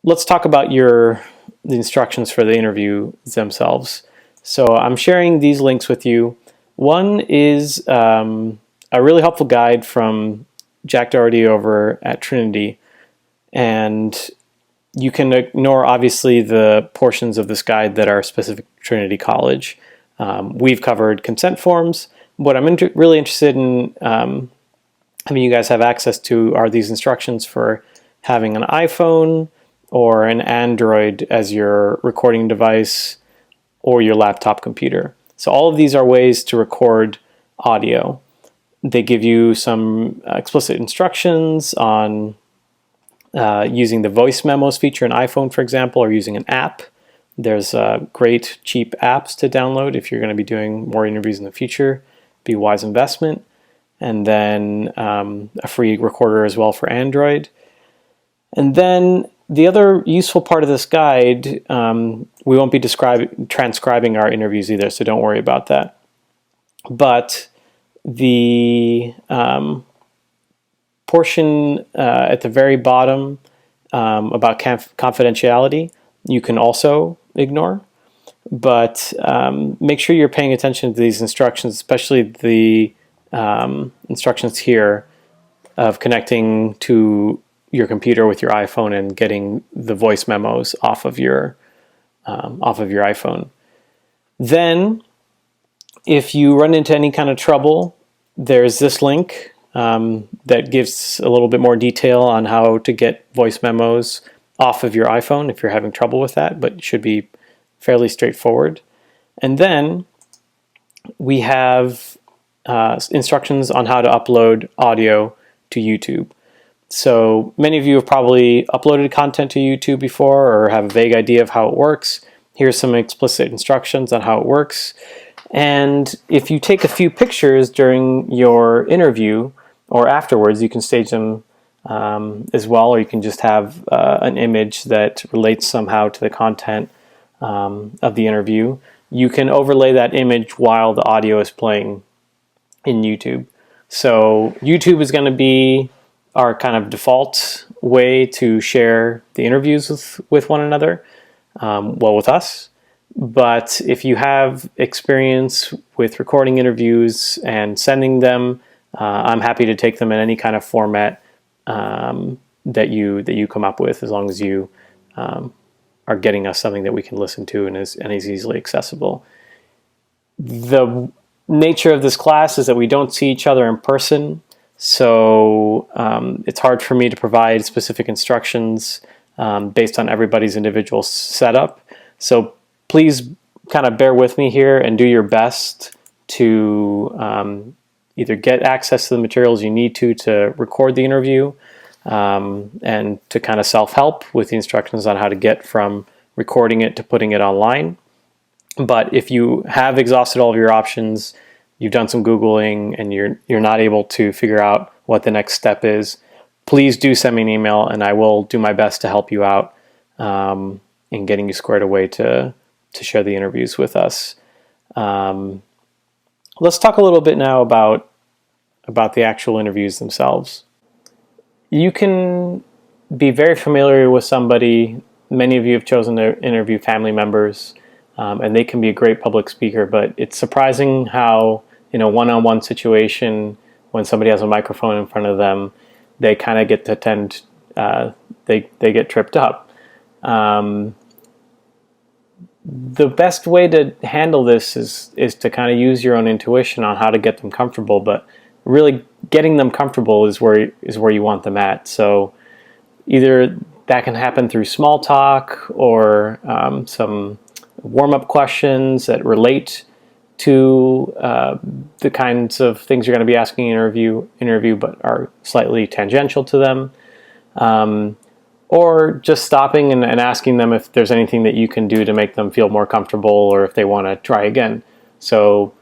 let's talk about the instructions for the interview themselves. So I'm sharing these links with you. One is a really helpful guide from Jack Doherty over at Trinity, and you can ignore obviously the portions of this guide that are specific to Trinity College. We've covered consent forms. What I'm really interested in having you guys have access to are these instructions for having an iPhone or an Android as your recording device or your laptop computer. So all of these are ways to record audio. They give you some explicit instructions on using the voice memos feature in iPhone, for example, or using an app. There's great cheap apps to download if you're going to be doing more interviews in the future. Be a wise investment. And then a free recorder as well for Android. And then the other useful part of this guide, we won't be transcribing our interviews either, so don't worry about that. But the portion at the very bottom about confidentiality, you can also ignore. But make sure you're paying attention to these instructions, especially the instructions here of connecting to your computer with your iPhone and getting the voice memos off of your iPhone. Then, if you run into any kind of trouble, there's this link that gives a little bit more detail on how to get voice memos off of your iPhone if you're having trouble with that, but it should be fairly straightforward. And then we have instructions on how to upload audio to YouTube. So many of you have probably uploaded content to YouTube before or have a vague idea of how it works. Here's some explicit instructions on how it works. And if you take a few pictures during your interview or afterwards, you can stage them as well, or you can just have an image that relates somehow to the content of the interview. You can overlay that image while the audio is playing in YouTube. So YouTube is going to be our kind of default way to share the interviews with one another, with us. But if you have experience with recording interviews and sending them, I'm happy to take them in any kind of format that you come up with, as long as you are getting us something that we can listen to and is easily accessible. The nature of this class is that we don't see each other in person, so it's hard for me to provide specific instructions based on everybody's individual setup. So please kind of bear with me here and do your best to either get access to the materials you need to record the interview and to kind of self-help with the instructions on how to get from recording it to putting it online. But if you have exhausted all of your options, you've done some Googling, and you're not able to figure out what the next step is, please do send me an email, and I will do my best to help you out in getting you squared away to share the interviews with us. Let's talk a little bit now about the actual interviews themselves. You can be very familiar with somebody. Many of you have chosen to interview family members, and they can be a great public speaker, but it's surprising how in a one-on-one situation, when somebody has a microphone in front of them, they kind of get to they get tripped up. The best way to handle this is to kind of use your own intuition on how to get them comfortable, but really getting them comfortable is where you want them at. So either that can happen through small talk or some warm-up questions that relate to the kinds of things you're going to be asking in an interview but are slightly tangential to them. Or just stopping and asking them if there's anything that you can do to make them feel more comfortable, or if they want to try again. So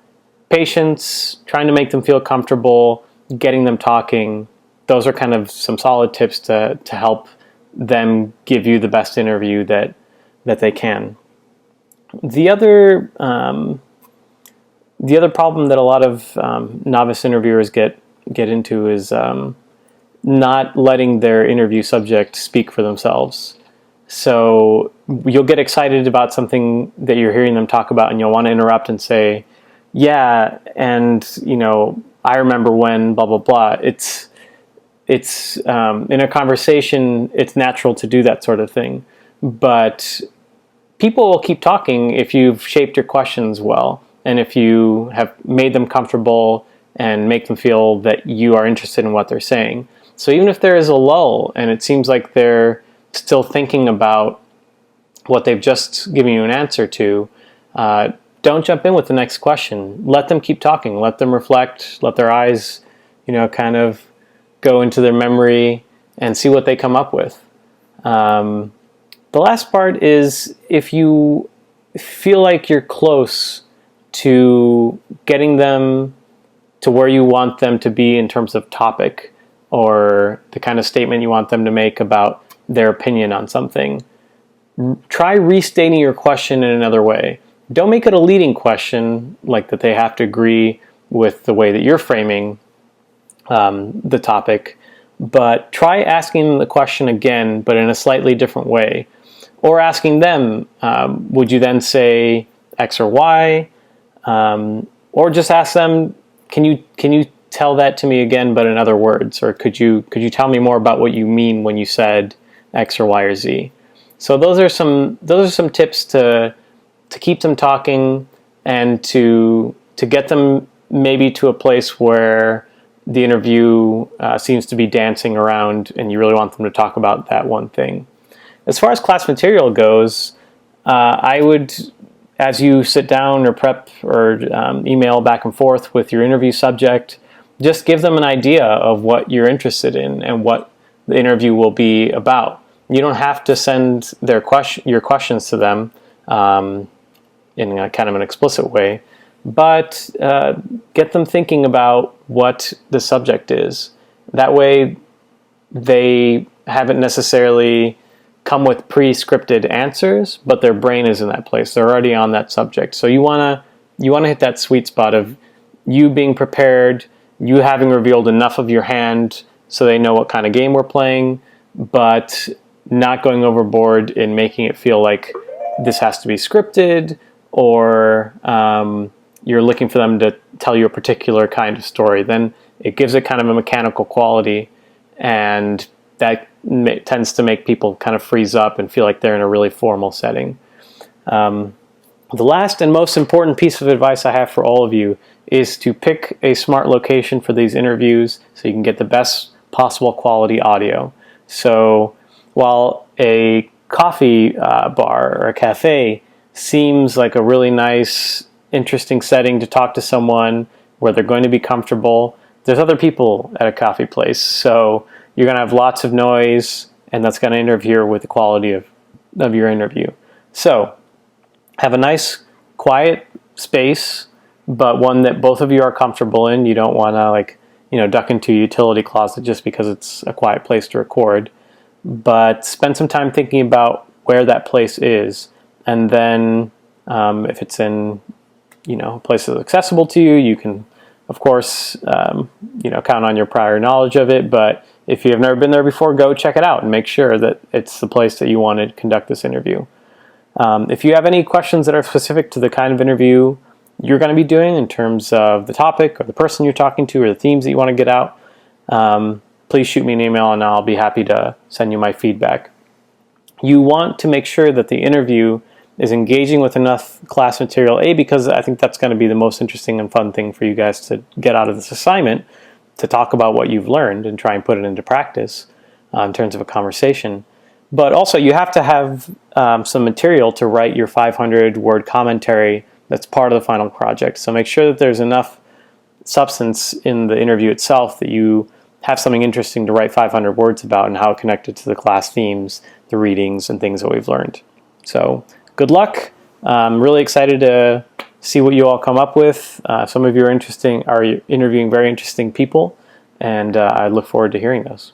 patience, trying to make them feel comfortable, getting them talking, those are kind of some solid tips to help them give you the best interview that they can. The other problem that a lot of novice interviewers get into is not letting their interview subject speak for themselves. So you'll get excited about something that you're hearing them talk about, and you'll want to interrupt and say, yeah, and I remember when blah blah blah. It's in a conversation, it's natural to do that sort of thing, but people will keep talking if you've shaped your questions well, and if you have made them comfortable and make them feel that you are interested in what they're saying. So even if there is a lull and it seems like they're still thinking about what they've just given you an answer to, don't jump in with the next question. Let them keep talking. Let them reflect. Let their eyes, kind of go into their memory and see what they come up with. The last part is, if you feel like you're close to getting them to where you want them to be in terms of topic or the kind of statement you want them to make about their opinion on something, try restating your question in another way. Don't make it a leading question, like that they have to agree with the way that you're framing the topic, but try asking the question again, but in a slightly different way. Or asking them, would you then say X or Y? Or just ask them, can you tell that to me again, but in other words? Or could you tell me more about what you mean when you said X or Y or Z? So those are some tips to keep them talking and to get them maybe to a place where the interview seems to be dancing around and you really want them to talk about that one thing. As far as class material goes, I would, as you sit down or prep or email back and forth with your interview subject, just give them an idea of what you're interested in and what the interview will be about. You don't have to send your questions to them in a kind of an explicit way, but get them thinking about what the subject is. That way they haven't necessarily come with pre-scripted answers, but their brain is in that place. They're already on that subject. So you wanna hit that sweet spot of you being prepared, you having revealed enough of your hand so they know what kind of game we're playing, but not going overboard in making it feel like this has to be scripted, or you're looking for them to tell you a particular kind of story. Then it gives it kind of a mechanical quality, and that tends to make people kind of freeze up and feel like they're in a really formal setting. The last and most important piece of advice I have for all of you is to pick a smart location for these interviews so you can get the best possible quality audio. So while a coffee bar or a cafe seems like a really nice, interesting setting to talk to someone where they're going to be comfortable, there's other people at a coffee place. So you're going to have lots of noise, and that's going to interfere with the quality of your interview. So have a nice, quiet space, but one that both of you are comfortable in. You don't want to duck into a utility closet just because it's a quiet place to record. But spend some time thinking about where that place is, and then if it's in a place that's accessible to you, you can, of course, count on your prior knowledge of it. But if you have never been there before, go check it out and make sure that it's the place that you want to conduct this interview. If you have any questions that are specific to the kind of interview you're going to be doing in terms of the topic or the person you're talking to or the themes that you want to get out, please shoot me an email and I'll be happy to send you my feedback. You want to make sure that the interview is engaging with enough class material, because I think that's going to be the most interesting and fun thing for you guys to get out of this assignment, to talk about what you've learned and try and put it into practice in terms of a conversation. But also you have to have some material to write your 500-word commentary that's part of the final project. So make sure that there's enough substance in the interview itself that you have something interesting to write 500 words about and how it connected to the class themes, the readings, and things that we've learned. So good luck. I'm really excited to see what you all come up with. Some of you are interviewing very interesting people, and I look forward to hearing those.